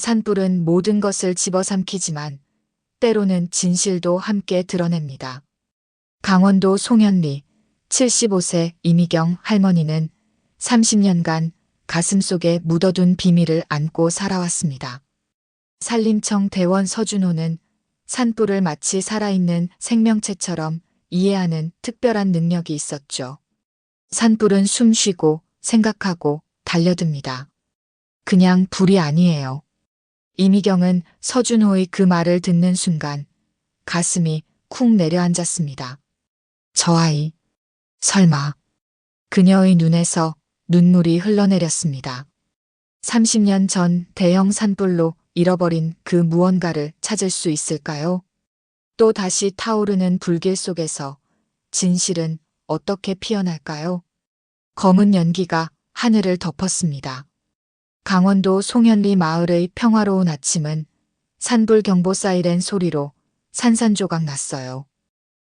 산불은 모든 것을 집어삼키지만 때로는 진실도 함께 드러냅니다. 강원도 송현리 75세 이미경 할머니는 30년간 가슴속에 묻어둔 비밀을 안고 살아왔습니다. 산림청 대원 서준호는 산불을 마치 살아있는 생명체처럼 이해하는 특별한 능력이 있었죠. 산불은 숨쉬고 생각하고 달려듭니다. 그냥 불이 아니에요. 이미경은 서준호의 그 말을 듣는 순간 가슴이 쿵 내려앉았습니다. 저 아이, 설마. 그녀의 눈에서 눈물이 흘러내렸습니다. 30년 전 대형 산불로 잃어버린 그 무언가를 찾을 수 있을까요? 또 다시 타오르는 불길 속에서 진실은 어떻게 피어날까요? 검은 연기가 하늘을 덮었습니다. 강원도 송현리 마을의 평화로운 아침은 산불 경보 사이렌 소리로 산산조각 났어요.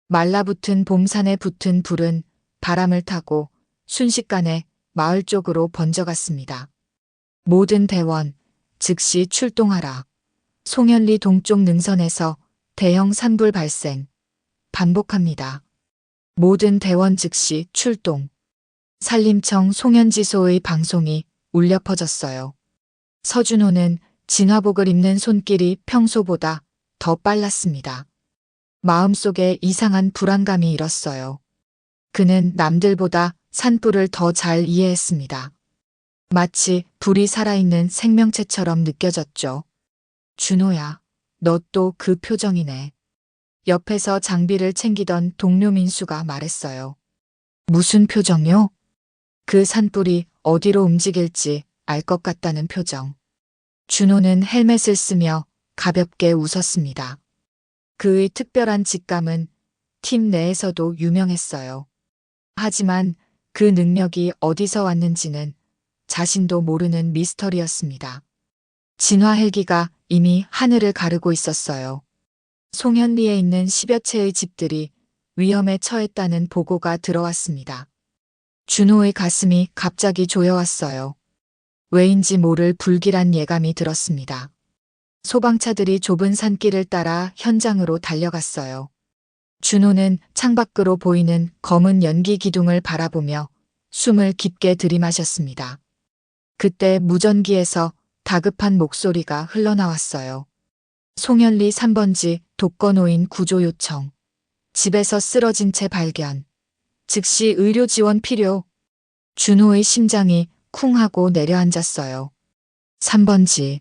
말라붙은 봄산에 붙은 불은 바람을 타고 순식간에 마을 쪽으로 번져갔습니다. 모든 대원, 즉시 출동하라. 송현리 동쪽 능선에서 대형 산불 발생. 반복합니다. 모든 대원 즉시 출동. 산림청 송현지소의 방송이 울려 퍼졌어요. 서준호는 진화복을 입는 손길이 평소보다 더 빨랐습니다. 마음속에 이상한 불안감이 일었어요. 그는 남들보다 산불을 더 잘 이해했습니다. 마치 불이 살아있는 생명체처럼 느껴졌죠. 준호야, 너 또 그 표정이네. 옆에서 장비를 챙기던 동료 민수가 말했어요. 무슨 표정요? 그 산불이 어디로 움직일지 알 것 같다는 표정. 준호는 헬멧을 쓰며 가볍게 웃었습니다. 그의 특별한 직감은 팀 내에서도 유명했어요. 하지만 그 능력이 어디서 왔는지는 자신도 모르는 미스터리였습니다. 진화 헬기가 이미 하늘을 가르고 있었어요. 송현리에 있는 10여 채의 집들이 위험에 처했다는 보고가 들어왔습니다. 준호의 가슴이 갑자기 조여왔어요. 왜인지 모를 불길한 예감이 들었습니다. 소방차들이 좁은 산길을 따라 현장으로 달려갔어요. 준호는 창밖으로 보이는 검은 연기 기둥을 바라보며 숨을 깊게 들이마셨습니다. 그때 무전기에서 다급한 목소리가 흘러나왔어요. 송현리 3번지 독거노인 구조 요청. 집에서 쓰러진 채 발견. 즉시 의료 지원 필요. 준호의 심장이 쿵 하고 내려앉았어요. 3번지.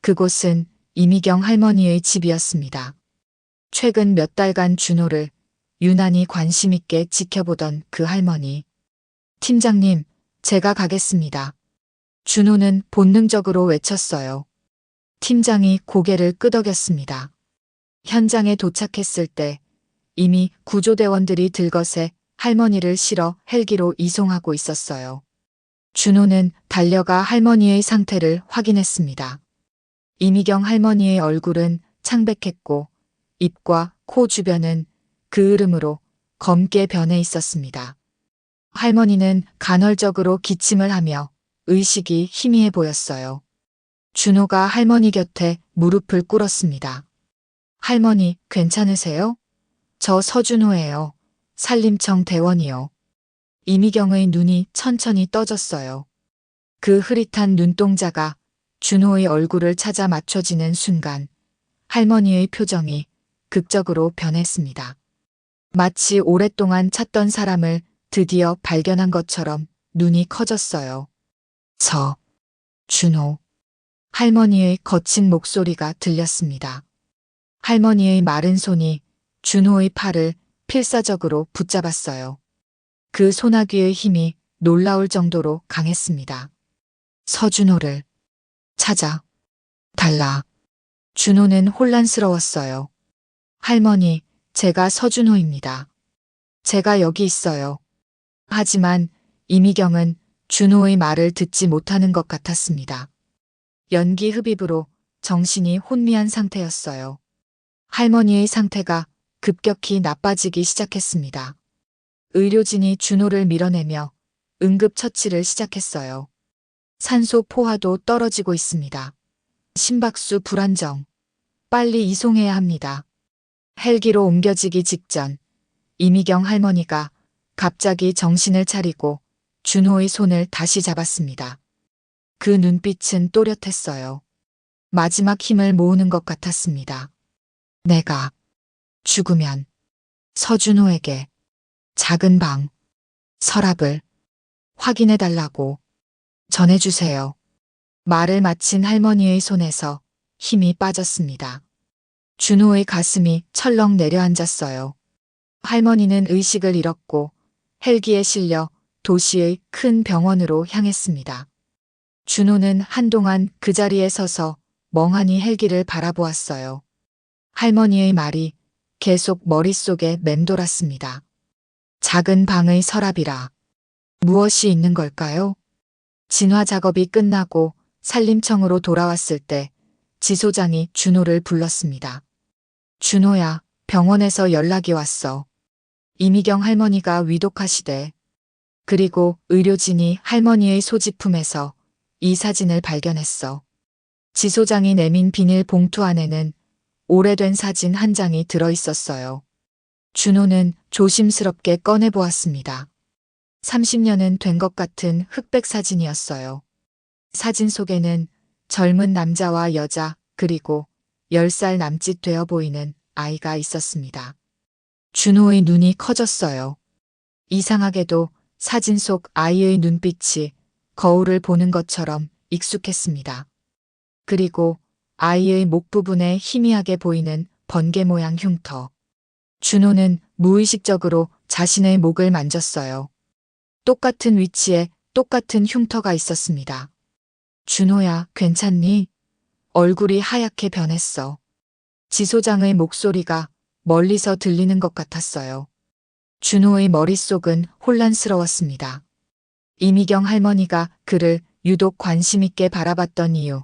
그곳은 이미경 할머니의 집이었습니다. 최근 몇 달간 준호를 유난히 관심 있게 지켜보던 그 할머니. 팀장님, 제가 가겠습니다. 준호는 본능적으로 외쳤어요. 팀장이 고개를 끄덕였습니다. 현장에 도착했을 때 이미 구조대원들이 들것에 할머니를 실어 헬기로 이송하고 있었어요. 준호는 달려가 할머니의 상태를 확인했습니다. 이미경 할머니의 얼굴은 창백했고 입과 코 주변은 그을음으로 검게 변해 있었습니다. 할머니는 간헐적으로 기침을 하며 의식이 희미해 보였어요. 준호가 할머니 곁에 무릎을 꿇었습니다. 할머니, 괜찮으세요? 저 서준호예요. 산림청 대원이요. 이미경의 눈이 천천히 떠졌어요. 그 흐릿한 눈동자가 준호의 얼굴을 찾아 맞춰지는 순간 할머니의 표정이 극적으로 변했습니다. 마치 오랫동안 찾던 사람을 드디어 발견한 것처럼 눈이 커졌어요. 준호. 할머니의 거친 목소리가 들렸습니다. 할머니의 마른 손이 준호의 팔을 필사적으로 붙잡았어요. 그 소나귀의 힘이 놀라울 정도로 강했습니다. 서준호를 찾아 달라. 준호는 혼란스러웠어요. 할머니, 제가 서준호입니다. 제가 여기 있어요. 하지만 이미경은 준호의 말을 듣지 못하는 것 같았습니다. 연기 흡입으로 정신이 혼미한 상태였어요. 할머니의 상태가 급격히 나빠지기 시작했습니다. 의료진이 준호를 밀어내며 응급처치를 시작했어요. 산소 포화도 떨어지고 있습니다. 심박수 불안정. 빨리 이송해야 합니다. 헬기로 옮겨지기 직전 이미경 할머니가 갑자기 정신을 차리고 준호의 손을 다시 잡았습니다. 그 눈빛은 또렷했어요. 마지막 힘을 모으는 것 같았습니다. 내가 죽으면 서준호에게 작은 방, 서랍을 확인해 달라고 전해주세요. 말을 마친 할머니의 손에서 힘이 빠졌습니다. 준호의 가슴이 철렁 내려앉았어요. 할머니는 의식을 잃었고 헬기에 실려 도시의 큰 병원으로 향했습니다. 준호는 한동안 그 자리에 서서 멍하니 헬기를 바라보았어요. 할머니의 말이 계속 머릿속에 맴돌았습니다. 작은 방의 서랍이라 무엇이 있는 걸까요? 진화 작업이 끝나고 산림청으로 돌아왔을 때 지소장이 준호를 불렀습니다. 준호야, 병원에서 연락이 왔어. 이미경 할머니가 위독하시대. 그리고 의료진이 할머니의 소지품에서 이 사진을 발견했어. 지소장이 내민 비닐 봉투 안에는 오래된 사진 한 장이 들어있었어요. 준호는 조심스럽게 꺼내보았습니다. 30년은 된 것 같은 흑백 사진이었어요. 사진 속에는 젊은 남자와 여자 그리고 10살 남짓 되어 보이는 아이가 있었습니다. 준호의 눈이 커졌어요. 이상하게도 사진 속 아이의 눈빛이 거울을 보는 것처럼 익숙했습니다. 그리고 아이의 목 부분에 희미하게 보이는 번개 모양 흉터. 준호는 무의식적으로 자신의 목을 만졌어요. 똑같은 위치에 똑같은 흉터가 있었습니다. 준호야, 괜찮니? 얼굴이 하얗게 변했어. 지소장의 목소리가 멀리서 들리는 것 같았어요. 준호의 머릿속은 혼란스러웠습니다. 이미경 할머니가 그를 유독 관심 있게 바라봤던 이유,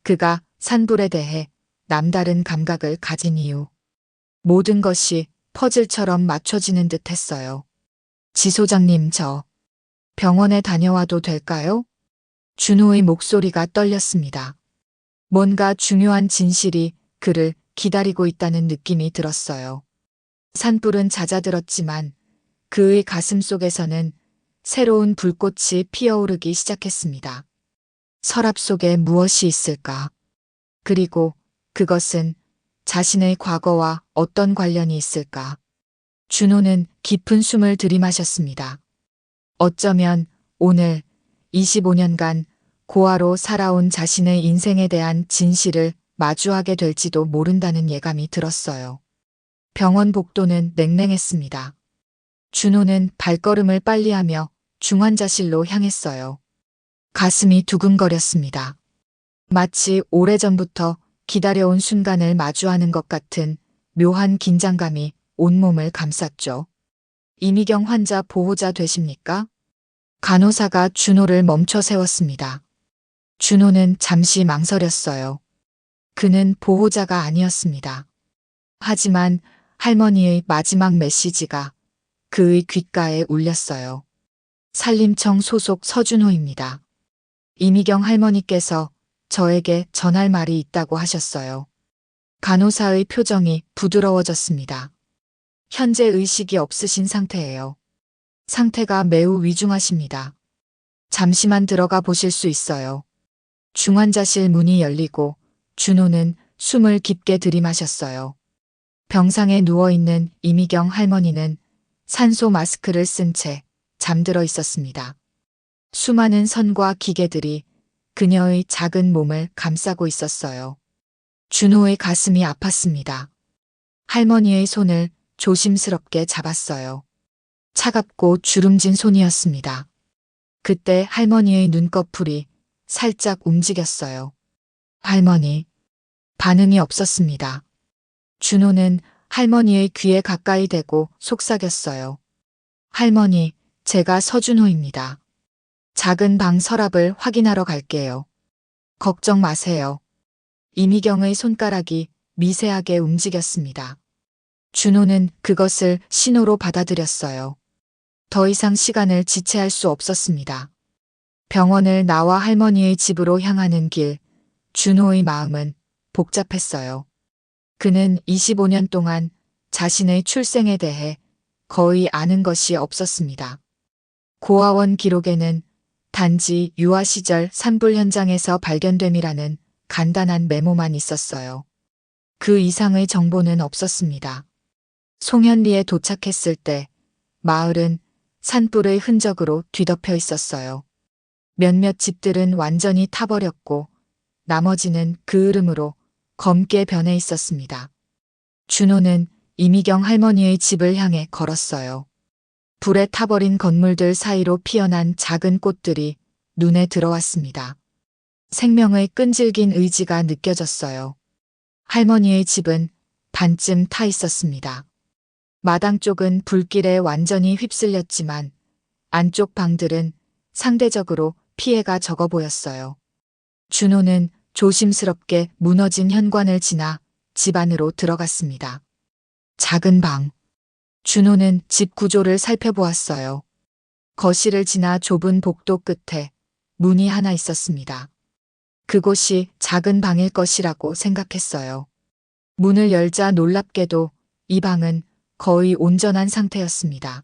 그가 산불에 대해 남다른 감각을 가진 이유, 모든 것이 퍼즐처럼 맞춰지는 듯 했어요. 지소장님, 저 병원에 다녀와도 될까요? 준호의 목소리가 떨렸습니다. 뭔가 중요한 진실이 그를 기다리고 있다는 느낌이 들었어요. 산불은 잦아들었지만 그의 가슴 속에서는 새로운 불꽃이 피어오르기 시작했습니다. 서랍 속에 무엇이 있을까? 그리고 그것은 자신의 과거와 어떤 관련이 있을까? 준호는 깊은 숨을 들이마셨습니다. 어쩌면 오늘 25년간 고아로 살아온 자신의 인생에 대한 진실을 마주하게 될지도 모른다는 예감이 들었어요. 병원 복도는 냉랭했습니다. 준호는 발걸음을 빨리하며 중환자실로 향했어요. 가슴이 두근거렸습니다. 마치 오래전부터 기다려온 순간을 마주하는 것 같은 묘한 긴장감이 온몸을 감쌌죠. 이미경 환자 보호자 되십니까? 간호사가 준호를 멈춰 세웠습니다. 준호는 잠시 망설였어요. 그는 보호자가 아니었습니다. 하지만 할머니의 마지막 메시지가 그의 귓가에 울렸어요. 산림청 소속 서준호입니다. 이미경 할머니께서 저에게 전할 말이 있다고 하셨어요. 간호사의 표정이 부드러워졌습니다. 현재 의식이 없으신 상태예요. 상태가 매우 위중하십니다. 잠시만 들어가 보실 수 있어요. 중환자실 문이 열리고 준호는 숨을 깊게 들이마셨어요. 병상에 누워있는 이미경 할머니는 산소 마스크를 쓴 채 잠들어 있었습니다. 수많은 선과 기계들이 그녀의 작은 몸을 감싸고 있었어요. 준호의 가슴이 아팠습니다. 할머니의 손을 조심스럽게 잡았어요. 차갑고 주름진 손이었습니다. 그때 할머니의 눈꺼풀이 살짝 움직였어요. 할머니, 반응이 없었습니다. 준호는 할머니의 귀에 가까이 대고 속삭였어요. 할머니, 제가 서준호입니다. 작은 방 서랍을 확인하러 갈게요. 걱정 마세요. 이미경의 손가락이 미세하게 움직였습니다. 준호는 그것을 신호로 받아들였어요. 더 이상 시간을 지체할 수 없었습니다. 병원을 나와 할머니의 집으로 향하는 길, 준호의 마음은 복잡했어요. 그는 25년 동안 자신의 출생에 대해 거의 아는 것이 없었습니다. 고아원 기록에는 단지 유아 시절 산불 현장에서 발견됨이라는 간단한 메모만 있었어요. 그 이상의 정보는 없었습니다. 송현리에 도착했을 때 마을은 산불의 흔적으로 뒤덮여 있었어요. 몇몇 집들은 완전히 타버렸고 나머지는 그 흐름으로 검게 변해 있었습니다. 준호는 이미경 할머니의 집을 향해 걸었어요. 불에 타버린 건물들 사이로 피어난 작은 꽃들이 눈에 들어왔습니다. 생명의 끈질긴 의지가 느껴졌어요. 할머니의 집은 반쯤 타 있었습니다. 마당 쪽은 불길에 완전히 휩쓸렸지만 안쪽 방들은 상대적으로 피해가 적어 보였어요. 준호는 조심스럽게 무너진 현관을 지나 집 안으로 들어갔습니다. 작은 방. 준호는 집 구조를 살펴보았어요. 거실을 지나 좁은 복도 끝에 문이 하나 있었습니다. 그곳이 작은 방일 것이라고 생각했어요. 문을 열자 놀랍게도 이 방은 거의 온전한 상태였습니다.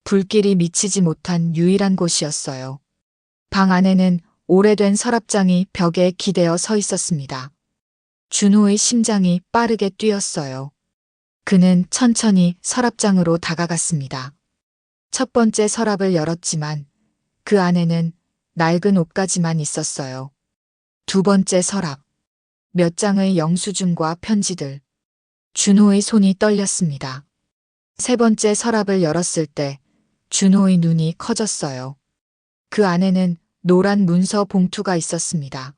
불길이 미치지 못한 유일한 곳이었어요. 방 안에는 오래된 서랍장이 벽에 기대어 서 있었습니다. 준호의 심장이 빠르게 뛰었어요. 그는 천천히 서랍장으로 다가갔습니다. 첫 번째 서랍을 열었지만 그 안에는 낡은 옷가지만 있었어요. 두 번째 서랍. 몇 장의 영수증과 편지들. 준호의 손이 떨렸습니다. 세 번째 서랍을 열었을 때 준호의 눈이 커졌어요. 그 안에는 노란 문서 봉투가 있었습니다.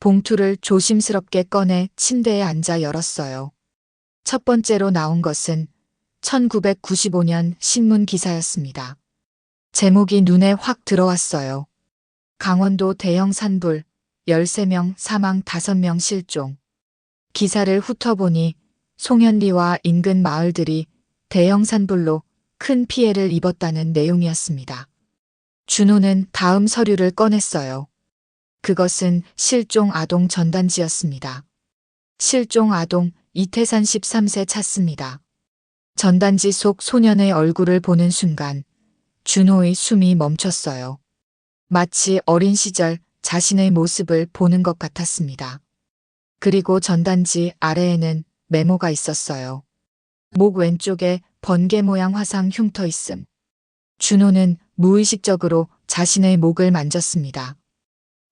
봉투를 조심스럽게 꺼내 침대에 앉아 열었어요. 첫 번째로 나온 것은 1995년 신문 기사였습니다. 제목이 눈에 확 들어왔어요. 강원도 대형 산불, 13명 사망 5명 실종. 기사를 훑어보니 송현리와 인근 마을들이 대형 산불로 큰 피해를 입었다는 내용이었습니다. 준호는 다음 서류를 꺼냈어요. 그것은 실종 아동 전단지였습니다. 실종 아동 이태산 13세 찾습니다. 전단지 속 소년의 얼굴을 보는 순간 준호의 숨이 멈췄어요. 마치 어린 시절 자신의 모습을 보는 것 같았습니다. 그리고 전단지 아래에는 메모가 있었어요. 목 왼쪽에 번개 모양 화상 흉터 있음. 준호는 무의식적으로 자신의 목을 만졌습니다.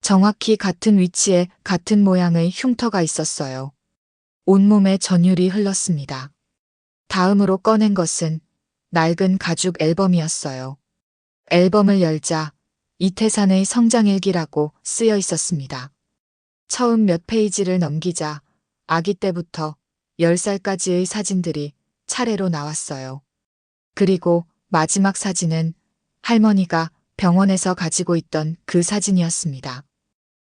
정확히 같은 위치에 같은 모양의 흉터가 있었어요. 온몸에 전율이 흘렀습니다. 다음으로 꺼낸 것은 낡은 가죽 앨범이었어요. 앨범을 열자 이태산의 성장일기라고 쓰여 있었습니다. 처음 몇 페이지를 넘기자 아기 때부터 10살까지의 사진들이 차례로 나왔어요. 그리고 마지막 사진은 할머니가 병원에서 가지고 있던 그 사진이었습니다.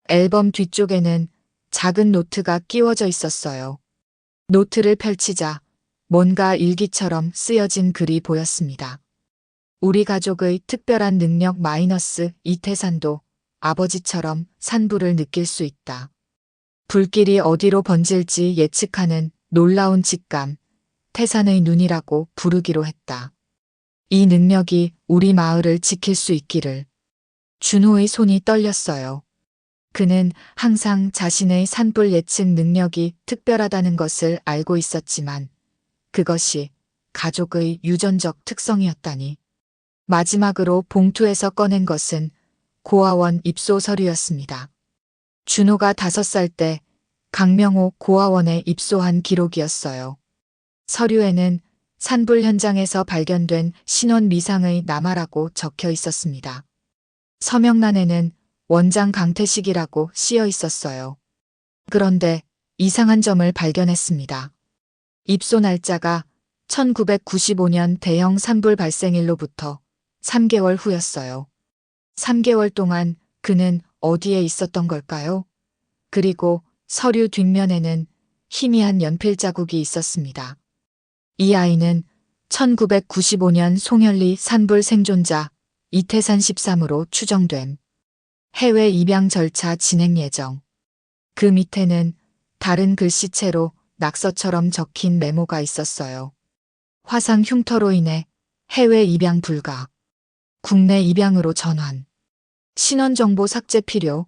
앨범 뒤쪽에는 작은 노트가 끼워져 있었어요. 노트를 펼치자 뭔가 일기처럼 쓰여진 글이 보였습니다. 우리 가족의 특별한 능력 마이너스 이태산도 아버지처럼 산불을 느낄 수 있다. 불길이 어디로 번질지 예측하는 놀라운 직감, 태산의 눈이라고 부르기로 했다. 이 능력이 우리 마을을 지킬 수 있기를. 준호의 손이 떨렸어요. 그는 항상 자신의 산불 예측 능력이 특별하다는 것을 알고 있었지만 그것이 가족의 유전적 특성이었다니. 마지막으로 봉투에서 꺼낸 것은 고아원 입소 서류였습니다. 준호가 5살 때 강명호 고아원에 입소한 기록이었어요. 서류에는 산불 현장에서 발견된 신원 미상의 남아라고 적혀 있었습니다. 서명란에는 원장 강태식이라고 씌어 있었어요. 그런데 이상한 점을 발견했습니다. 입소 날짜가 1995년 대형 산불 발생일로부터 3개월 후였어요. 3개월 동안 그는 어디에 있었던 걸까요? 그리고 서류 뒷면에는 희미한 연필 자국이 있었습니다. 이 아이는 1995년 송현리 산불 생존자 이태산 13으로 추정됨. 해외 입양 절차 진행 예정. 그 밑에는 다른 글씨체로 낙서처럼 적힌 메모가 있었어요. 화상 흉터로 인해 해외 입양 불가. 국내 입양으로 전환. 신원정보 삭제 필요.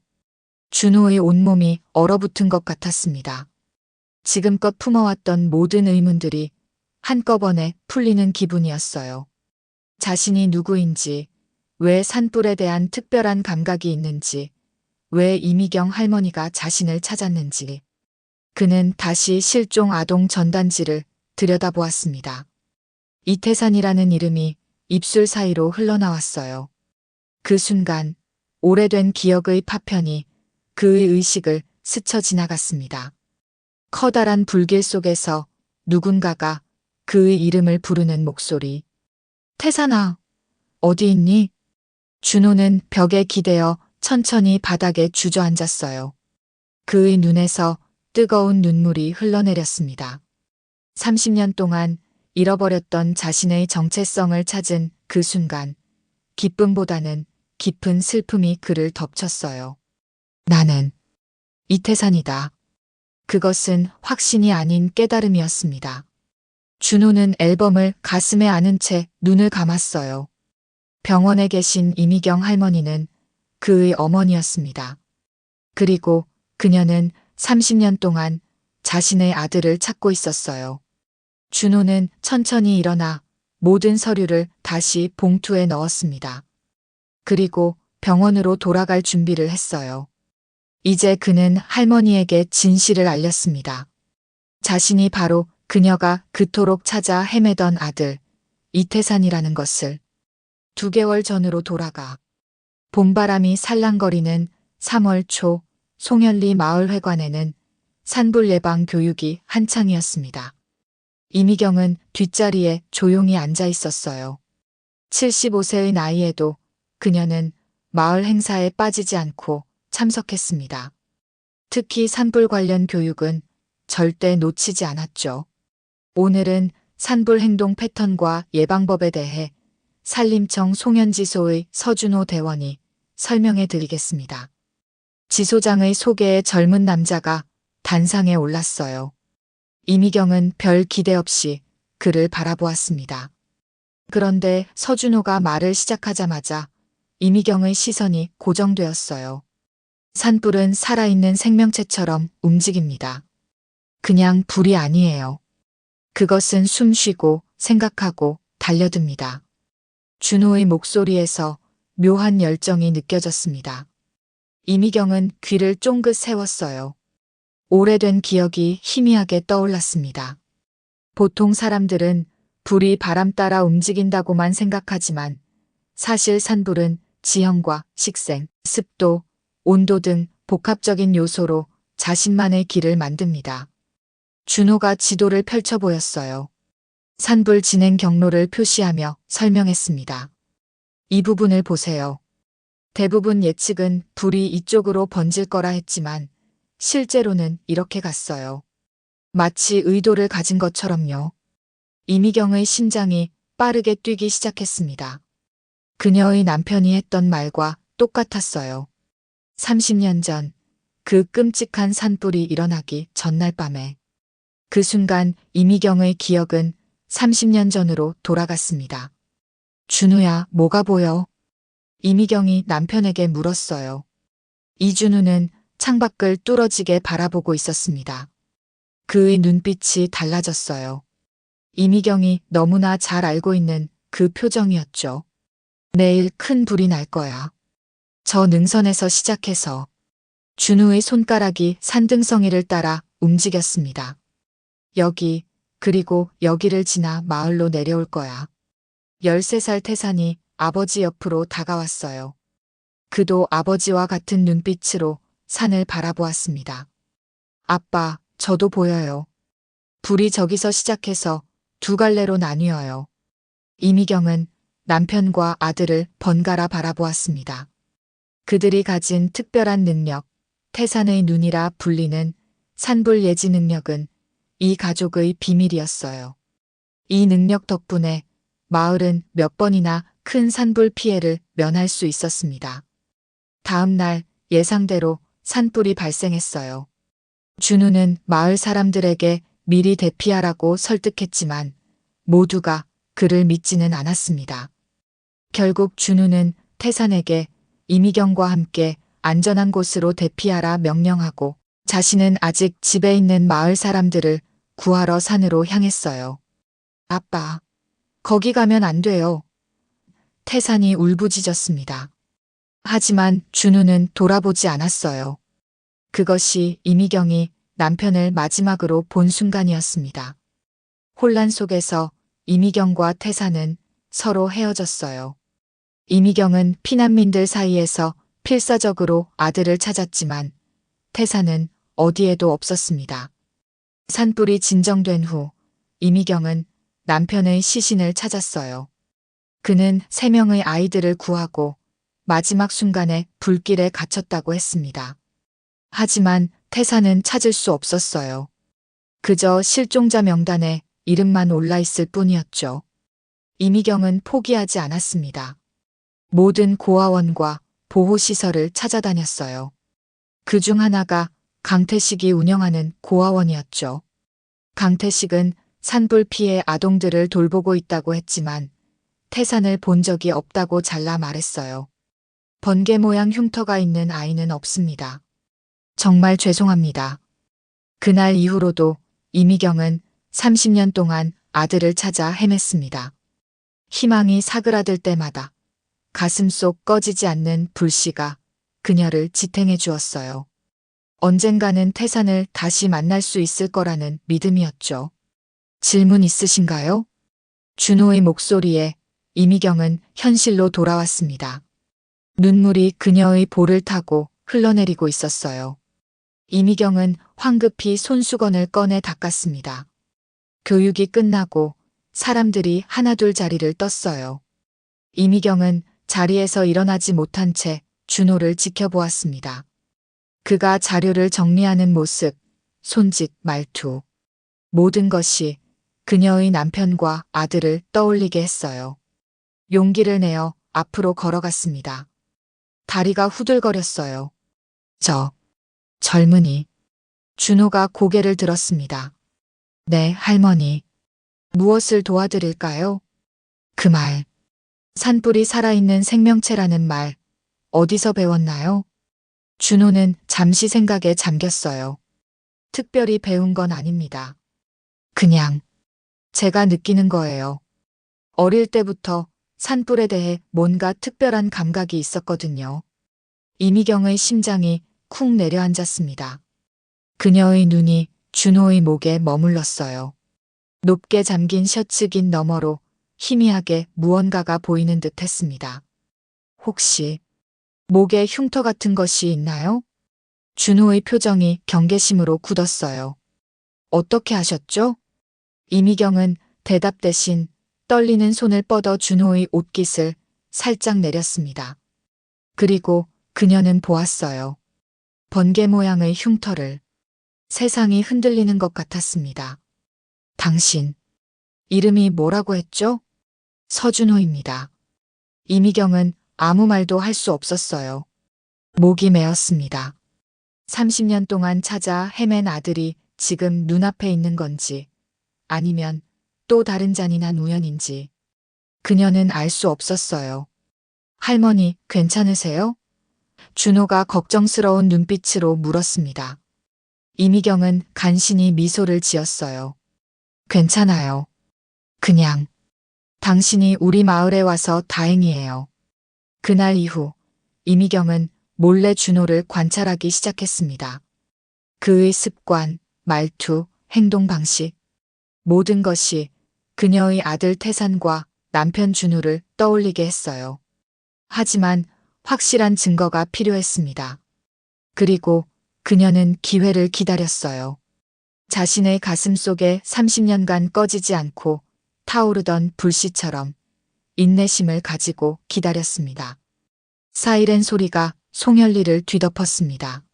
준호의 온몸이 얼어붙은 것 같았습니다. 지금껏 품어왔던 모든 의문들이 한꺼번에 풀리는 기분이었어요. 자신이 누구인지, 왜 산불에 대한 특별한 감각이 있는지, 왜 이미경 할머니가 자신을 찾았는지. 그는 다시 실종 아동 전단지를 들여다보았습니다. 이태산이라는 이름이 입술 사이로 흘러나왔어요. 그 순간 오래된 기억의 파편이 그의 의식을 스쳐 지나갔습니다. 커다란 불길 속에서 누군가가 그의 이름을 부르는 목소리. 태산아, 어디 있니? 준호는 벽에 기대어 천천히 바닥에 주저앉았어요. 그의 눈에서 뜨거운 눈물이 흘러내렸습니다. 30년 동안 잃어버렸던 자신의 정체성을 찾은 그 순간, 기쁨보다는 깊은 슬픔이 그를 덮쳤어요. 나는 이태산이다. 그것은 확신이 아닌 깨달음이었습니다. 준호는 앨범을 가슴에 안은 채 눈을 감았어요. 병원에 계신 이미경 할머니는 그의 어머니였습니다. 그리고 그녀는 30년 동안 자신의 아들을 찾고 있었어요. 준호는 천천히 일어나 모든 서류를 다시 봉투에 넣었습니다. 그리고 병원으로 돌아갈 준비를 했어요. 이제 그는 할머니에게 진실을 알렸습니다. 자신이 바로 그녀가 그토록 찾아 헤매던 아들, 이태산이라는 것을. 2개월 전으로 돌아가. 봄바람이 살랑거리는 3월 초 송현리 마을회관에는 산불 예방 교육이 한창이었습니다. 이미경은 뒷자리에 조용히 앉아 있었어요. 75세의 나이에도 그녀는 마을 행사에 빠지지 않고 참석했습니다. 특히 산불 관련 교육은 절대 놓치지 않았죠. 오늘은 산불 행동 패턴과 예방법에 대해 산림청 송현지소의 서준호 대원이 설명해 드리겠습니다. 지소장의 소개에 젊은 남자가 단상에 올랐어요. 이미경은 별 기대 없이 그를 바라보았습니다. 그런데 서준호가 말을 시작하자마자 이미경의 시선이 고정되었어요. 산불은 살아있는 생명체처럼 움직입니다. 그냥 불이 아니에요. 그것은 숨쉬고 생각하고 달려듭니다. 준호의 목소리에서 묘한 열정이 느껴졌습니다. 이미경은 귀를 쫑긋 세웠어요. 오래된 기억이 희미하게 떠올랐습니다. 보통 사람들은 불이 바람 따라 움직인다고만 생각하지만 사실 산불은 지형과 식생, 습도, 온도 등 복합적인 요소로 자신만의 길을 만듭니다. 준호가 지도를 펼쳐 보였어요. 산불 진행 경로를 표시하며 설명했습니다. 이 부분을 보세요. 대부분 예측은 불이 이쪽으로 번질 거라 했지만 실제로는 이렇게 갔어요. 마치 의도를 가진 것처럼요. 이미경의 심장이 빠르게 뛰기 시작했습니다. 그녀의 남편이 했던 말과 똑같았어요. 30년 전, 그 끔찍한 산불이 일어나기 전날 밤에. 그 순간 이미경의 기억은 30년 전으로 돌아갔습니다. 준우야, 뭐가 보여? 이미경이 남편에게 물었어요. 이준우는 창밖을 뚫어지게 바라보고 있었습니다. 그의 눈빛이 달라졌어요. 이미경이 너무나 잘 알고 있는 그 표정이었죠. 내일 큰 불이 날 거야. 저 능선에서 시작해서 준우의 손가락이 산등성이를 따라 움직였습니다. 여기, 그리고 여기를 지나 마을로 내려올 거야. 13살 태산이 아버지 옆으로 다가왔어요. 그도 아버지와 같은 눈빛으로 산을 바라보았습니다. 아빠, 저도 보여요. 불이 저기서 시작해서 2갈래로 나뉘어요. 이미경은 남편과 아들을 번갈아 바라보았습니다. 그들이 가진 특별한 능력, 태산의 눈이라 불리는 산불 예지 능력은 이 가족의 비밀이었어요. 이 능력 덕분에 마을은 몇 번이나 큰 산불 피해를 면할 수 있었습니다. 다음 날 예상대로 산불이 발생했어요. 준우는 마을 사람들에게 미리 대피하라고 설득했지만 모두가 그를 믿지는 않았습니다. 결국 준우는 태산에게 이미경과 함께 안전한 곳으로 대피하라 명령하고 자신은 아직 집에 있는 마을 사람들을 구하러 산으로 향했어요. 아빠, 거기 가면 안 돼요. 태산이 울부짖었습니다. 하지만 준우는 돌아보지 않았어요. 그것이 이미경이 남편을 마지막으로 본 순간이었습니다. 혼란 속에서 이미경과 태산은 서로 헤어졌어요. 이미경은 피난민들 사이에서 필사적으로 아들을 찾았지만 태산은 어디에도 없었습니다. 산불이 진정된 후 이미경은 남편의 시신을 찾았어요. 그는 3명의 아이들을 구하고 마지막 순간에 불길에 갇혔다고 했습니다. 하지만 태산은 찾을 수 없었어요. 그저 실종자 명단에 이름만 올라 있을 뿐이었죠. 이미경은 포기하지 않았습니다. 모든 고아원과 보호시설을 찾아다녔어요. 그중 하나가 강태식이 운영하는 고아원이었죠. 강태식은 산불 피해 아동들을 돌보고 있다고 했지만 태산을 본 적이 없다고 잘라 말했어요. 번개 모양 흉터가 있는 아이는 없습니다. 정말 죄송합니다. 그날 이후로도 이미경은 30년 동안 아들을 찾아 헤맸습니다. 희망이 사그라들 때마다 가슴 속 꺼지지 않는 불씨가 그녀를 지탱해 주었어요. 언젠가는 태산을 다시 만날 수 있을 거라는 믿음이었죠. 질문 있으신가요? 준호의 목소리에 이미경은 현실로 돌아왔습니다. 눈물이 그녀의 볼을 타고 흘러내리고 있었어요. 이미경은 황급히 손수건을 꺼내 닦았습니다. 교육이 끝나고 사람들이 하나둘 자리를 떴어요. 이미경은 자리에서 일어나지 못한 채 준호를 지켜보았습니다. 그가 자료를 정리하는 모습, 손짓, 말투. 모든 것이 그녀의 남편과 아들을 떠올리게 했어요. 용기를 내어 앞으로 걸어갔습니다. 다리가 후들거렸어요. 젊은이. 준호가 고개를 들었습니다. 네, 할머니. 무엇을 도와드릴까요? 그 말. 산불이 살아있는 생명체라는 말, 어디서 배웠나요? 준호는 잠시 생각에 잠겼어요. 특별히 배운 건 아닙니다. 그냥 제가 느끼는 거예요. 어릴 때부터 산불에 대해 뭔가 특별한 감각이 있었거든요. 이미경의 심장이 쿵 내려앉았습니다. 그녀의 눈이 준호의 목에 머물렀어요. 높게 잠긴 셔츠긴 너머로 희미하게 무언가가 보이는 듯 했습니다. 혹시 목에 흉터 같은 것이 있나요? 준호의 표정이 경계심으로 굳었어요. 어떻게 하셨죠? 이미경은 대답 대신 떨리는 손을 뻗어 준호의 옷깃을 살짝 내렸습니다. 그리고 그녀는 보았어요. 번개 모양의 흉터를. 세상이 흔들리는 것 같았습니다. 당신, 이름이 뭐라고 했죠? 서준호입니다. 이미경은 아무 말도 할 수 없었어요. 목이 메었습니다. 30년 동안 찾아 헤맨 아들이 지금 눈앞에 있는 건지 아니면 또 다른 잔인한 우연인지 그녀는 알 수 없었어요. 할머니, 괜찮으세요? 준호가 걱정스러운 눈빛으로 물었습니다. 이미경은 간신히 미소를 지었어요. 괜찮아요. 그냥 당신이 우리 마을에 와서 다행이에요. 그날 이후 이미경은 몰래 준호를 관찰하기 시작했습니다. 그의 습관, 말투, 행동 방식, 모든 것이 그녀의 아들 태산과 남편 준우를 떠올리게 했어요. 하지만 확실한 증거가 필요했습니다. 그리고 그녀는 기회를 기다렸어요. 자신의 가슴 속에 30년간 꺼지지 않고 타오르던 불씨처럼 인내심을 가지고 기다렸습니다. 사이렌 소리가 송현리를 뒤덮었습니다.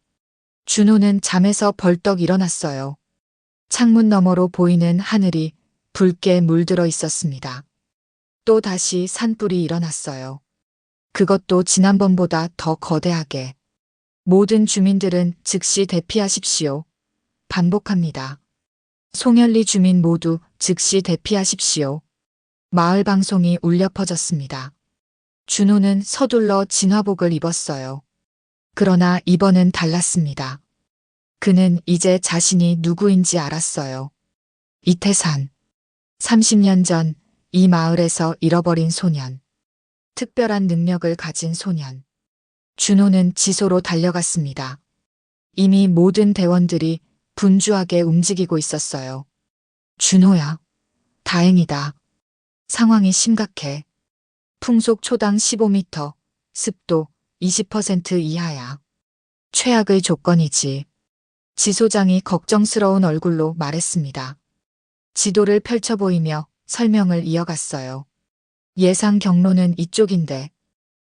준호는 잠에서 벌떡 일어났어요. 창문 너머로 보이는 하늘이 붉게 물들어 있었습니다. 또 다시 산불이 일어났어요. 그것도 지난번보다 더 거대하게. 모든 주민들은 즉시 대피하십시오. 반복합니다. 송현리 주민 모두 즉시 대피하십시오. 마을 방송이 울려 퍼졌습니다. 준호는 서둘러 진화복을 입었어요. 그러나 이번은 달랐습니다. 그는 이제 자신이 누구인지 알았어요. 이태산. 30년 전 이 마을에서 잃어버린 소년. 특별한 능력을 가진 소년. 준호는 지소로 달려갔습니다. 이미 모든 대원들이 분주하게 움직이고 있었어요. 준호야. 다행이다. 상황이 심각해. 풍속 초당 15m, 습도 20% 이하야. 최악의 조건이지. 지소장이 걱정스러운 얼굴로 말했습니다. 지도를 펼쳐 보이며 설명을 이어갔어요. 예상 경로는 이쪽인데.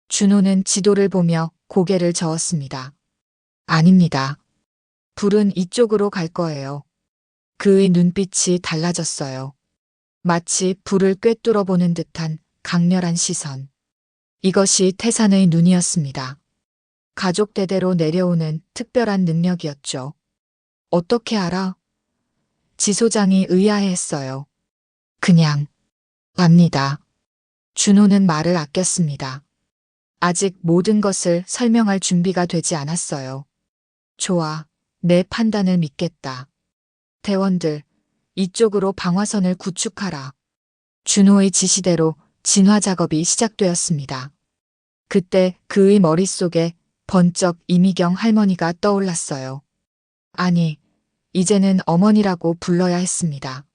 준호는 지도를 보며 고개를 저었습니다. 아닙니다. 불은 이쪽으로 갈 거예요. 그의 눈빛이 달라졌어요. 마치 불을 꿰뚫어 보는 듯한 강렬한 시선. 이것이 태산의 눈이었습니다. 가족 대대로 내려오는 특별한 능력이었죠. 어떻게 알아? 지소장이 의아해했어요. 그냥 압니다. 준호는 말을 아꼈습니다. 아직 모든 것을 설명할 준비가 되지 않았어요. 좋아, 내 판단을 믿겠다. 대원들, 이쪽으로 방화선을 구축하라. 준호의 지시대로 진화 작업이 시작되었습니다. 그때 그의 머릿속에 번쩍 이미경 할머니가 떠올랐어요. 아니, 이제는 어머니라고 불러야 했습니다.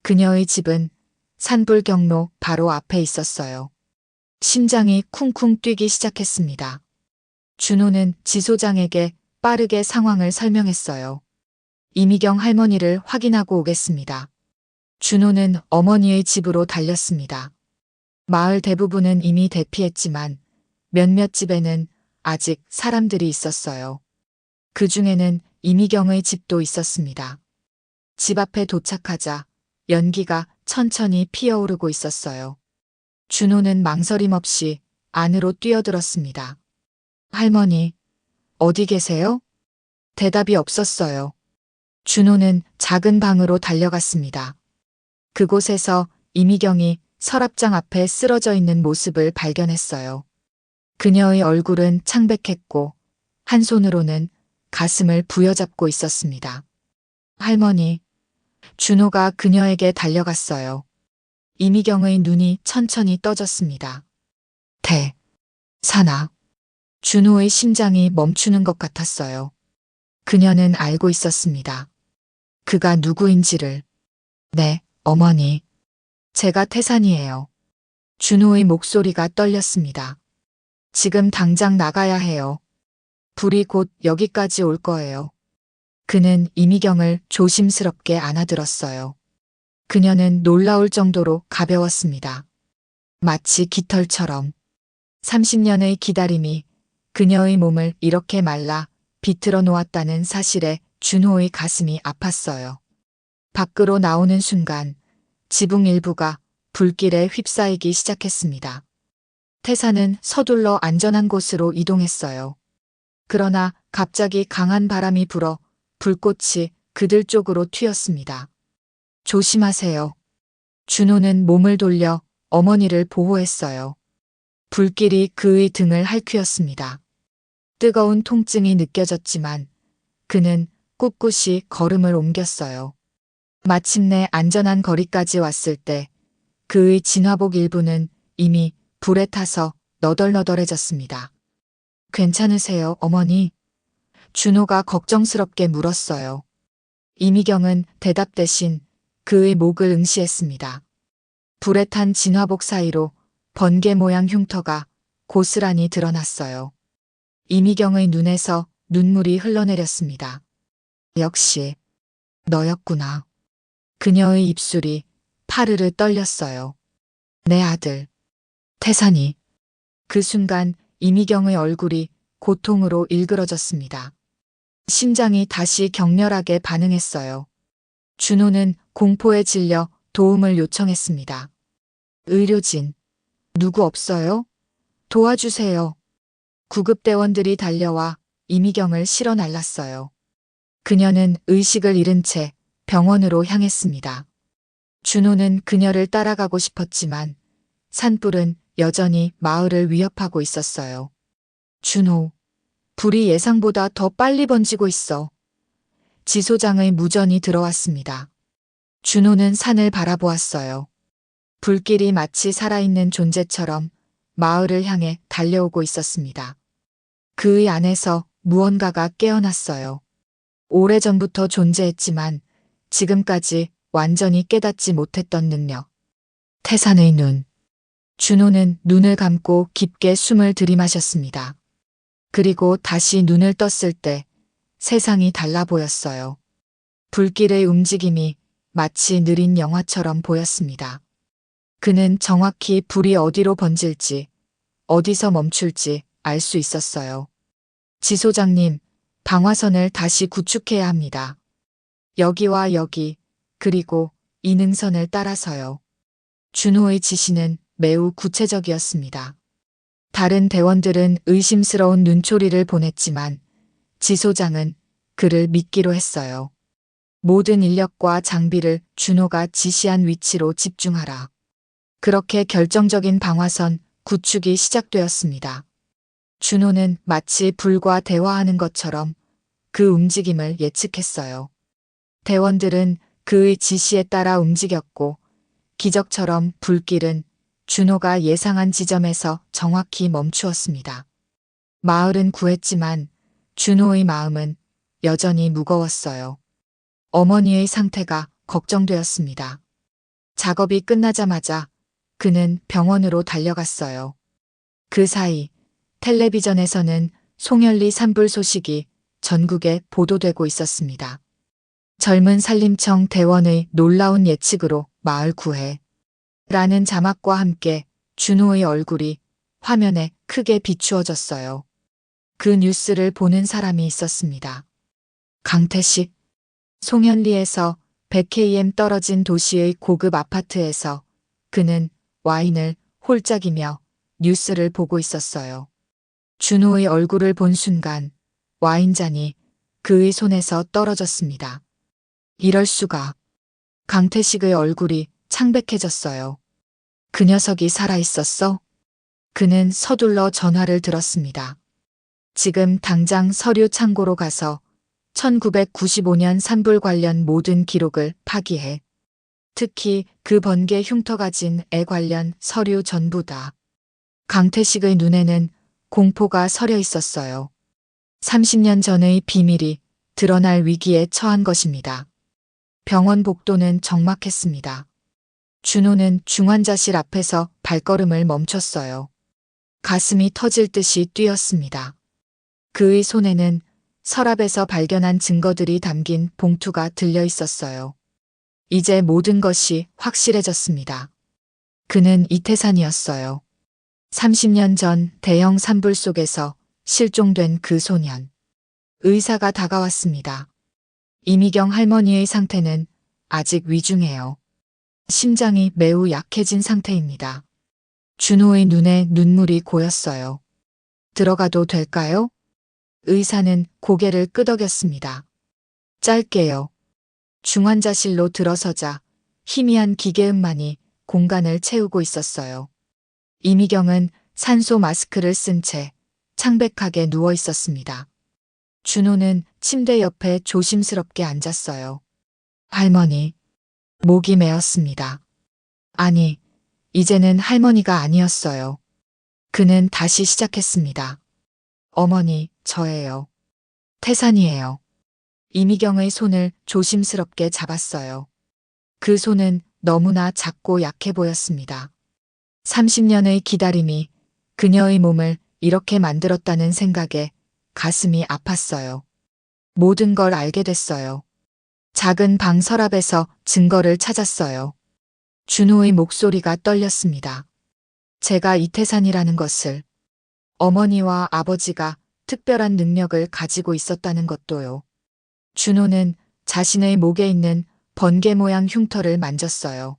그녀의 집은 산불 경로 바로 앞에 있었어요. 심장이 쿵쿵 뛰기 시작했습니다. 준호는 지소장에게 빠르게 상황을 설명했어요. 이미경 할머니를 확인하고 오겠습니다. 준호는 어머니의 집으로 달렸습니다. 마을 대부분은 이미 대피했지만 몇몇 집에는 아직 사람들이 있었어요. 그 중에는 이미경의 집도 있었습니다. 집 앞에 도착하자 연기가 천천히 피어오르고 있었어요. 준호는 망설임 없이 안으로 뛰어들었습니다. 할머니, 어디 계세요? 대답이 없었어요. 준호는 작은 방으로 달려갔습니다. 그곳에서 이미경이 서랍장 앞에 쓰러져 있는 모습을 발견했어요. 그녀의 얼굴은 창백했고 한 손으로는 가슴을 부여잡고 있었습니다. 할머니, 준호가 그녀에게 달려갔어요. 이미경의 눈이 천천히 떠졌습니다. 사나. 준호의 심장이 멈추는 것 같았어요. 그녀는 알고 있었습니다. 그가 누구인지를. 네, 어머니. 제가 태산이에요. 준호의 목소리가 떨렸습니다. 지금 당장 나가야 해요. 불이 곧 여기까지 올 거예요. 그는 이미경을 조심스럽게 안아들었어요. 그녀는 놀라울 정도로 가벼웠습니다. 마치 깃털처럼. 30년의 기다림이 그녀의 몸을 이렇게 말라 비틀어 놓았다는 사실에 준호의 가슴이 아팠어요. 밖으로 나오는 순간 지붕 일부가 불길에 휩싸이기 시작했습니다. 태산은 서둘러 안전한 곳으로 이동했어요. 그러나 갑자기 강한 바람이 불어 불꽃이 그들 쪽으로 튀었습니다. 조심하세요. 준호는 몸을 돌려 어머니를 보호했어요. 불길이 그의 등을 핥히었습니다. 뜨거운 통증이 느껴졌지만 그는 꿋꿋이 걸음을 옮겼어요. 마침내 안전한 거리까지 왔을 때 그의 진화복 일부는 이미 불에 타서 너덜너덜해졌습니다. 괜찮으세요, 어머니? 준호가 걱정스럽게 물었어요. 이미경은 대답 대신 그의 목을 응시했습니다. 불에 탄 진화복 사이로 번개 모양 흉터가 고스란히 드러났어요. 이미경의 눈에서 눈물이 흘러내렸습니다. 역시 너였구나. 그녀의 입술이 파르르 떨렸어요. 내 아들, 태산이. 그 순간 이미경의 얼굴이 고통으로 일그러졌습니다. 심장이 다시 격렬하게 반응했어요. 준호는 공포에 질려 도움을 요청했습니다. 의료진, 누구 없어요? 도와주세요. 구급대원들이 달려와 이미경을 실어 날랐어요. 그녀는 의식을 잃은 채 병원으로 향했습니다. 준호는 그녀를 따라가고 싶었지만 산불은 여전히 마을을 위협하고 있었어요. 준호, 불이 예상보다 더 빨리 번지고 있어. 지소장의 무전이 들어왔습니다. 준호는 산을 바라보았어요. 불길이 마치 살아있는 존재처럼 마을을 향해 달려오고 있었습니다. 그의 안에서 무언가가 깨어났어요. 오래전부터 존재했지만 지금까지 완전히 깨닫지 못했던 능력. 태산의 눈. 준호는 눈을 감고 깊게 숨을 들이마셨습니다. 그리고 다시 눈을 떴을 때 세상이 달라 보였어요. 불길의 움직임이 마치 느린 영화처럼 보였습니다. 그는 정확히 불이 어디로 번질지, 어디서 멈출지 알 수 있었어요. 지소장님, 방화선을 다시 구축해야 합니다. 여기와 여기, 그리고 이 능선을 따라서요. 준호의 지시는 매우 구체적이었습니다. 다른 대원들은 의심스러운 눈초리를 보냈지만 지소장은 그를 믿기로 했어요. 모든 인력과 장비를 준호가 지시한 위치로 집중하라. 그렇게 결정적인 방화선 구축이 시작되었습니다. 준호는 마치 불과 대화하는 것처럼 그 움직임을 예측했어요. 대원들은 그의 지시에 따라 움직였고 기적처럼 불길은 준호가 예상한 지점에서 정확히 멈추었습니다. 마을은 구했지만 준호의 마음은 여전히 무거웠어요. 어머니의 상태가 걱정되었습니다. 작업이 끝나자마자 그는 병원으로 달려갔어요. 그 사이 텔레비전에서는 송열리 산불 소식이 전국에 보도되고 있었습니다. 젊은 산림청 대원의 놀라운 예측으로 마을 구해 라는 자막과 함께 준호의 얼굴이 화면에 크게 비추어졌어요. 그 뉴스를 보는 사람이 있었습니다. 강태식. 송현리에서 100km 떨어진 도시의 고급 아파트에서 그는 와인을 홀짝이며 뉴스를 보고 있었어요. 준호의 얼굴을 본 순간 와인잔이 그의 손에서 떨어졌습니다. 이럴 수가. 강태식의 얼굴이 창백해졌어요. 그 녀석이 살아있었어? 그는 서둘러 전화를 들었습니다. 지금 당장 서류 창고로 가서 1995년 산불 관련 모든 기록을 파기해. 특히 그 번개 흉터 가진 애 관련 서류 전부 다. 강태식의 눈에는 공포가 서려 있었어요. 30년 전의 비밀이 드러날 위기에 처한 것입니다. 병원 복도는 적막했습니다. 준호는 중환자실 앞에서 발걸음을 멈췄어요. 가슴이 터질 듯이 뛰었습니다. 그의 손에는 서랍에서 발견한 증거들이 담긴 봉투가 들려 있었어요. 이제 모든 것이 확실해졌습니다. 그는 이태산이었어요. 30년 전 대형 산불 속에서 실종된 그 소년. 의사가 다가왔습니다. 이미경 할머니의 상태는 아직 위중해요. 심장이 매우 약해진 상태입니다. 준호의 눈에 눈물이 고였어요. 들어가도 될까요? 의사는 고개를 끄덕였습니다. 짧게요. 중환자실로 들어서자 희미한 기계음만이 공간을 채우고 있었어요. 이미경은 산소 마스크를 쓴 채 창백하게 누워 있었습니다. 준호는 침대 옆에 조심스럽게 앉았어요. 할머니. 목이 메었습니다. 아니, 이제는 할머니가 아니었어요. 그는 다시 시작했습니다. 어머니, 저예요. 태산이에요. 이미경의 손을 조심스럽게 잡았어요. 그 손은 너무나 작고 약해 보였습니다. 30년의 기다림이 그녀의 몸을 이렇게 만들었다는 생각에 가슴이 아팠어요. 모든 걸 알게 됐어요. 작은 방 서랍에서 증거를 찾았어요. 준호의 목소리가 떨렸습니다. 제가 이태산이라는 것을, 어머니와 아버지가 특별한 능력을 가지고 있었다는 것도요. 준호는 자신의 목에 있는 번개 모양 흉터를 만졌어요.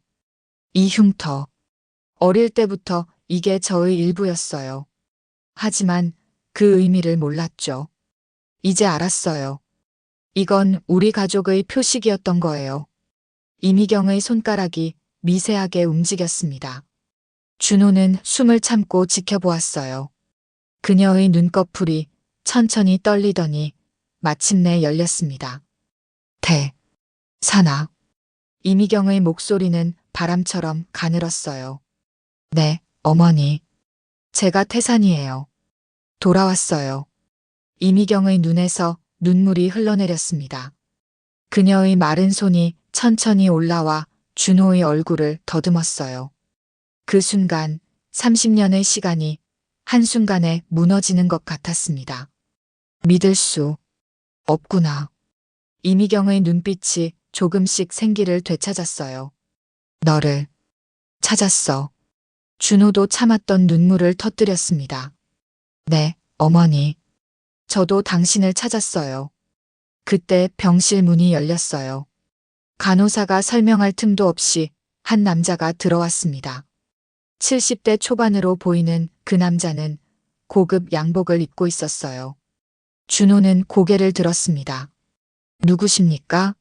이 흉터. 어릴 때부터 이게 저의 일부였어요. 하지만 그 의미를 몰랐죠. 이제 알았어요. 이건 우리 가족의 표식이었던 거예요. 이미경의 손가락이 미세하게 움직였습니다. 준호는 숨을 참고 지켜보았어요. 그녀의 눈꺼풀이 천천히 떨리더니 마침내 열렸습니다. 태산아. 이미경의 목소리는 바람처럼 가늘었어요. 네, 어머니. 제가 태산이에요. 돌아왔어요. 이미경의 눈에서 눈물이 흘러내렸습니다. 그녀의 마른 손이 천천히 올라와 준호의 얼굴을 더듬었어요. 그 순간 30년의 시간이 한순간에 무너지는 것 같았습니다. 믿을 수 없구나. 이미경의 눈빛이 조금씩 생기를 되찾았어요. 너를 찾았어. 준호도 참았던 눈물을 터뜨렸습니다. 네, 어머니. 저도 당신을 찾았어요. 그때 병실 문이 열렸어요. 간호사가 설명할 틈도 없이 한 남자가 들어왔습니다. 70대 초반으로 보이는 그 남자는 고급 양복을 입고 있었어요. 준호는 고개를 들었습니다. 누구십니까?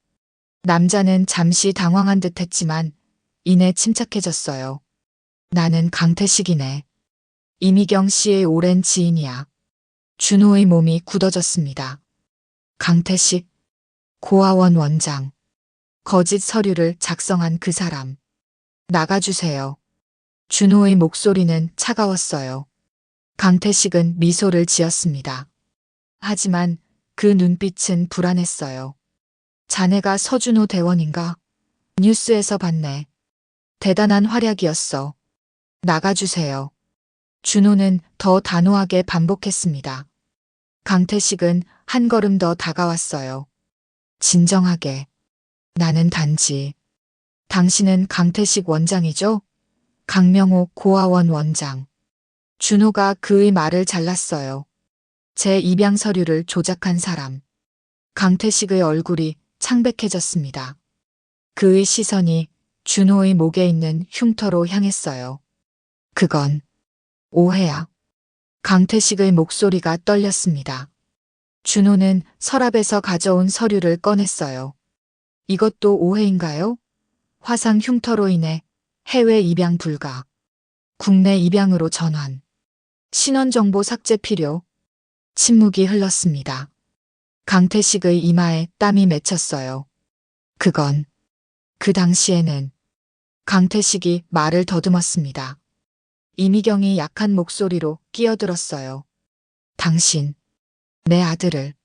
남자는 잠시 당황한 듯 했지만 이내 침착해졌어요. 나는 강태식이네. 이미경 씨의 오랜 지인이야. 준호의 몸이 굳어졌습니다. 강태식, 고아원 원장. 거짓 서류를 작성한 그 사람. 나가주세요. 준호의 목소리는 차가웠어요. 강태식은 미소를 지었습니다. 하지만 그 눈빛은 불안했어요. 자네가 서준호 대원인가? 뉴스에서 봤네. 대단한 활약이었어. 나가주세요. 준호는 더 단호하게 반복했습니다. 강태식은 한 걸음 더 다가왔어요. 진정하게. 나는 단지. 당신은 강태식 원장이죠? 강명호 고아원 원장. 준호가 그의 말을 잘랐어요. 제 입양 서류를 조작한 사람. 강태식의 얼굴이 창백해졌습니다. 그의 시선이 준호의 목에 있는 흉터로 향했어요. 그건 오해야. 강태식의 목소리가 떨렸습니다. 준호는 서랍에서 가져온 서류를 꺼냈어요. 이것도 오해인가요? 화상 흉터로 인해 해외 입양 불가. 국내 입양으로 전환. 신원정보 삭제 필요. 침묵이 흘렀습니다. 강태식의 이마에 땀이 맺혔어요. 그건 그 당시에는 강태식이 말을 더듬었습니다. 이미경이 약한 목소리로 끼어들었어요. 당신, 내 아들을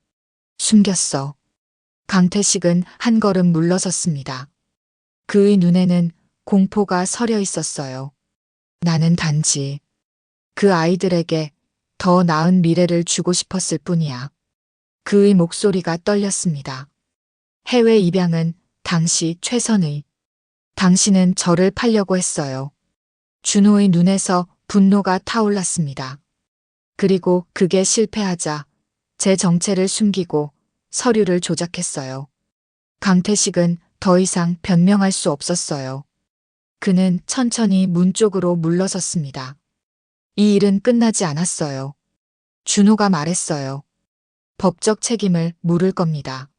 숨겼어. 강태식은 한 걸음 물러섰습니다. 그의 눈에는 공포가 서려 있었어요. 나는 단지 그 아이들에게 더 나은 미래를 주고 싶었을 뿐이야. 그의 목소리가 떨렸습니다. 해외 입양은 당시 최선의. 당신은 저를 팔려고 했어요. 준호의 눈에서 분노가 타올랐습니다. 그리고 그게 실패하자 제 정체를 숨기고 서류를 조작했어요. 강태식은 더 이상 변명할 수 없었어요. 그는 천천히 문 쪽으로 물러섰습니다. 이 일은 끝나지 않았어요. 준호가 말했어요. 법적 책임을 물을 겁니다.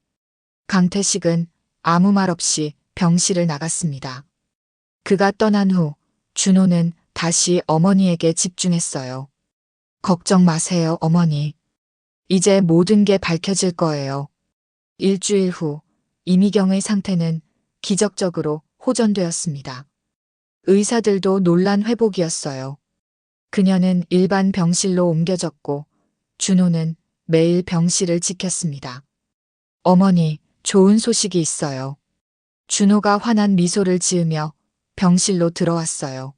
강태식은 아무 말 없이 병실을 나갔습니다. 그가 떠난 후 준호는 다시 어머니에게 집중했어요. 걱정 마세요, 어머니. 이제 모든 게 밝혀질 거예요. 일주일 후 이미경의 상태는 기적적으로 호전되었습니다. 의사들도 놀란 회복이었어요. 그녀는 일반 병실로 옮겨졌고 준호는 매일 병실을 지켰습니다. 어머니, 좋은 소식이 있어요. 준호가 환한 미소를 지으며 병실로 들어왔어요.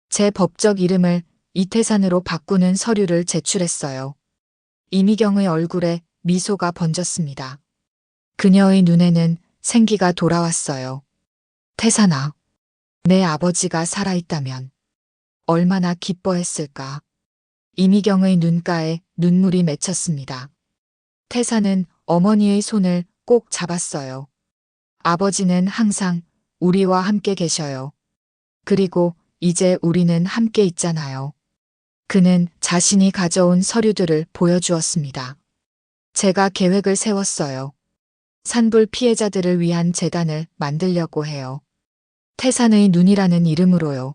제 법적 이름을 이태산으로 바꾸는 서류를 제출했어요. 이미경의 얼굴에 미소가 번졌습니다. 그녀의 눈에는 생기가 돌아왔어요. 태산아, 내 아버지가 살아있다면 얼마나 기뻐했을까. 이미경의 눈가에 눈물이 맺혔습니다. 태산은 어머니의 손을 꼭 잡았어요. 아버지는 항상 우리와 함께 계셔요. 그리고 이제 우리는 함께 있잖아요. 그는 자신이 가져온 서류들을 보여주었습니다. 제가 계획을 세웠어요. 산불 피해자들을 위한 재단을 만들려고 해요. 태산의 눈이라는 이름으로요.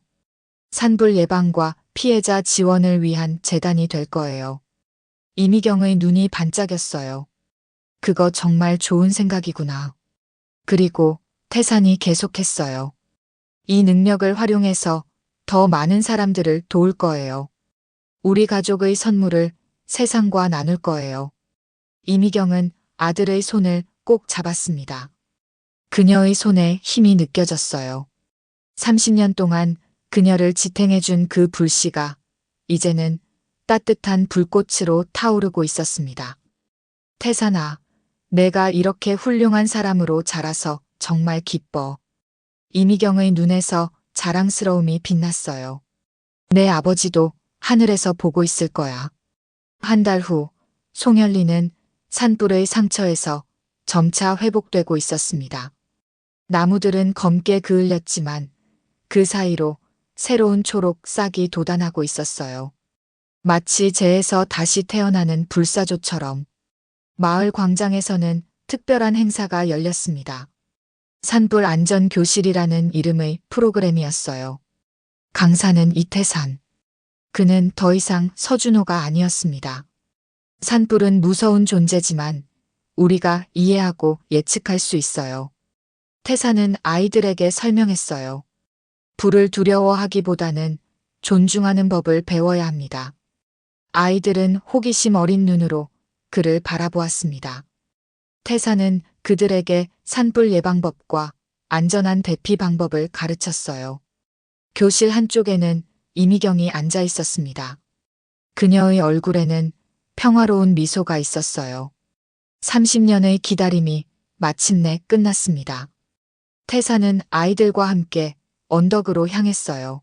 산불 예방과 피해자 지원을 위한 재단이 될 거예요. 이미경의 눈이 반짝였어요. 그거 정말 좋은 생각이구나. 그리고 태산이 계속했어요. 이 능력을 활용해서 더 많은 사람들을 도울 거예요. 우리 가족의 선물을 세상과 나눌 거예요. 이미경은 아들의 손을 꼭 잡았습니다. 그녀의 손에 힘이 느껴졌어요. 30년 동안 그녀를 지탱해준 그 불씨가 이제는 따뜻한 불꽃으로 타오르고 있었습니다. 태산아, 내가 이렇게 훌륭한 사람으로 자라서 정말 기뻐. 이미경의 눈에서 자랑스러움이 빛났어요. 내 아버지도 하늘에서 보고 있을 거야. 한 달 후, 송현리는 산불의 상처에서 점차 회복되고 있었습니다. 나무들은 검게 그을렸지만 그 사이로 새로운 초록 싹이 돋아나고 있었어요. 마치 재에서 다시 태어나는 불사조처럼. 마을 광장에서는 특별한 행사가 열렸습니다. 산불 안전 교실이라는 이름의 프로그램이었어요. 강사는 이태산. 그는 더 이상 서준호가 아니었습니다. 산불은 무서운 존재지만 우리가 이해하고 예측할 수 있어요. 태산은 아이들에게 설명했어요. 불을 두려워하기보다는 존중하는 법을 배워야 합니다. 아이들은 호기심 어린 눈으로 그를 바라보았습니다. 태산은 그들에게 산불 예방법과 안전한 대피 방법을 가르쳤어요. 교실 한쪽에는 이미경이 앉아 있었습니다. 그녀의 얼굴에는 평화로운 미소가 있었어요. 30년의 기다림이 마침내 끝났습니다. 태산은 아이들과 함께 언덕으로 향했어요.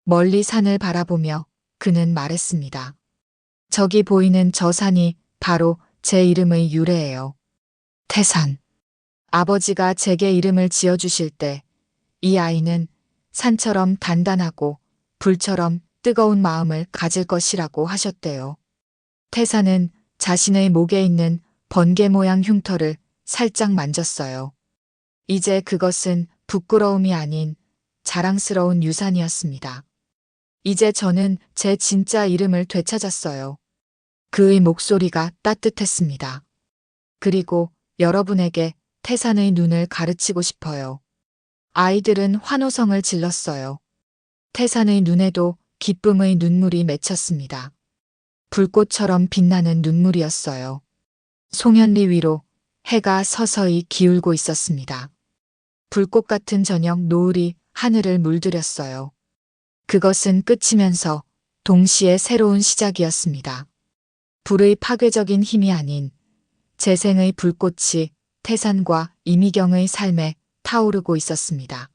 멀리 산을 바라보며 그는 말했습니다. 저기 보이는 저 산이 바로 제 이름의 유래예요. 태산. 아버지가 제게 이름을 지어주실 때 이 아이는 산처럼 단단하고 불처럼 뜨거운 마음을 가질 것이라고 하셨대요. 태산은 자신의 목에 있는 번개 모양 흉터를 살짝 만졌어요. 이제 그것은 부끄러움이 아닌 자랑스러운 유산이었습니다. 이제 저는 제 진짜 이름을 되찾았어요. 그의 목소리가 따뜻했습니다. 그리고 여러분에게 태산의 눈을 가르치고 싶어요. 아이들은 환호성을 질렀어요. 태산의 눈에도 기쁨의 눈물이 맺혔습니다. 불꽃처럼 빛나는 눈물이었어요. 송현리 위로 해가 서서히 기울고 있었습니다. 불꽃 같은 저녁 노을이 하늘을 물들였어요. 그것은 끝이면서 동시에 새로운 시작이었습니다. 불의 파괴적인 힘이 아닌 재생의 불꽃이 태산과 이미경의 삶에 타오르고 있었습니다.